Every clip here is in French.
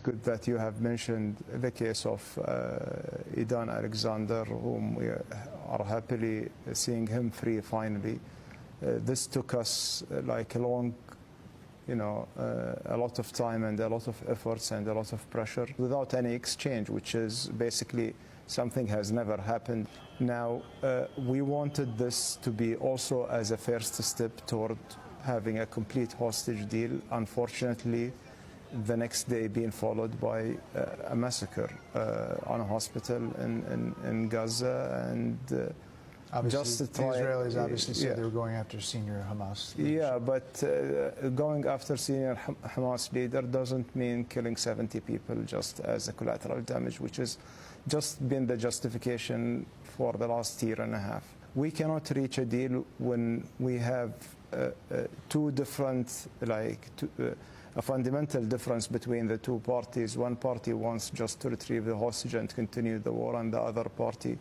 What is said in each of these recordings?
good that you have mentioned the case of Idan Alexander, whom we are happily seeing him free finally. This took us like a long, a lot of time and a lot of efforts and a lot of pressure without any exchange, which is basically something has never happened. Now, we wanted this to be also as a first step toward having a complete hostage deal. Unfortunately, the next day being followed by a massacre on a hospital in Gaza, and just to try, the Israelis obviously said they were going after senior Hamas leadership. Yeah, but going after senior Hamas leader doesn't mean killing 70 people just as a collateral damage, which has just been the justification for the last year and a half. We cannot reach a deal when we have two different, a fundamental difference between the two parties. One party wants just to retrieve the hostage and continue the war, and the other party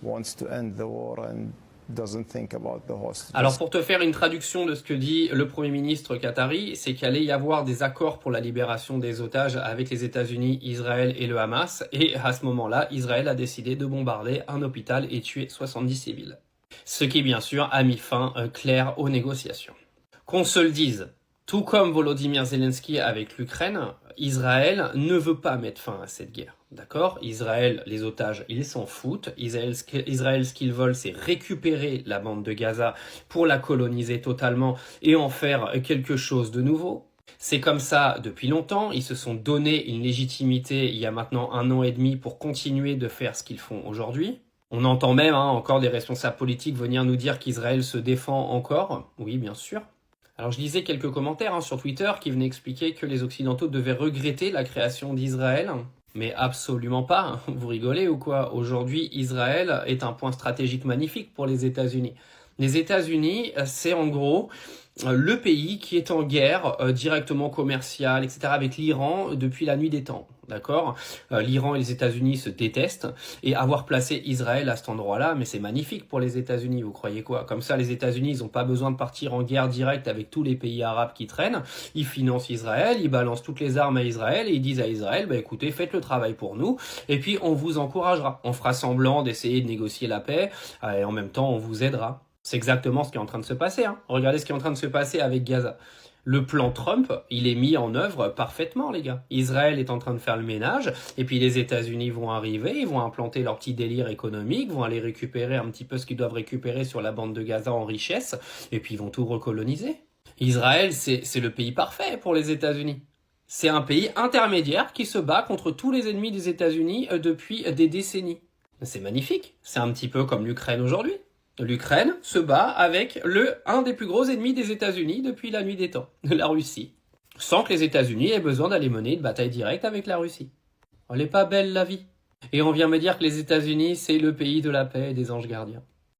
wants to end the war and doesn't think about the hostage. Alors pour te faire une traduction de ce que dit le Premier ministre qatari, c'est qu'il allait y avoir des accords pour la libération des otages avec les États-Unis, Israël et le Hamas, et à ce moment-là, Israël a décidé de bombarder un hôpital et tuer 70 civils. Ce qui bien sûr a mis fin clair aux négociations. Qu'on se le dise, tout comme Volodymyr Zelensky avec l'Ukraine, Israël ne veut pas mettre fin à cette guerre. D'accord ? Israël, les otages, ils s'en foutent. Israël, ce qu'ils veulent, c'est récupérer la bande de Gaza pour la coloniser totalement et en faire quelque chose de nouveau. C'est comme ça depuis longtemps. Ils se sont donné une légitimité il y a maintenant 1 an et demi pour continuer de faire ce qu'ils font aujourd'hui. On entend même encore des responsables politiques venir nous dire qu'Israël se défend encore. Oui, bien sûr. Alors je lisais quelques commentaires sur Twitter qui venaient expliquer que les Occidentaux devaient regretter la création d'Israël. Mais absolument pas, vous rigolez ou quoi? Aujourd'hui, Israël est un point stratégique magnifique pour les États-Unis. Les États-Unis, c'est en gros le pays qui est en guerre directement commerciale, etc. avec l'Iran depuis la nuit des temps. D'accord ? L'Iran et les États-Unis se détestent, et avoir placé Israël à cet endroit-là, mais c'est magnifique pour les États-Unis, vous croyez quoi ? Comme ça, les États-Unis, ils n'ont pas besoin de partir en guerre directe avec tous les pays arabes qui traînent. Ils financent Israël, ils balancent toutes les armes à Israël, et ils disent à Israël, écoutez, faites le travail pour nous, et puis on vous encouragera. On fera semblant d'essayer de négocier la paix, et en même temps, on vous aidera. C'est exactement ce qui est en train de se passer. Regardez ce qui est en train de se passer avec Gaza. Le plan Trump, il est mis en œuvre parfaitement, les gars. Israël est en train de faire le ménage, et puis les États-Unis vont arriver, ils vont implanter leur petit délire économique, vont aller récupérer un petit peu ce qu'ils doivent récupérer sur la bande de Gaza en richesse, et puis ils vont tout recoloniser. Israël, c'est le pays parfait pour les États-Unis. C'est un pays intermédiaire qui se bat contre tous les ennemis des États-Unis depuis des décennies. C'est magnifique. C'est un petit peu comme l'Ukraine aujourd'hui. L'Ukraine se bat avec un des plus gros ennemis des États-Unis depuis la nuit des temps, la Russie. Sans que les États-Unis aient besoin d'aller mener une bataille directe avec la Russie. Elle est pas belle la vie. Et on vient me dire que les États-Unis, c'est le pays de la paix et des anges gardiens.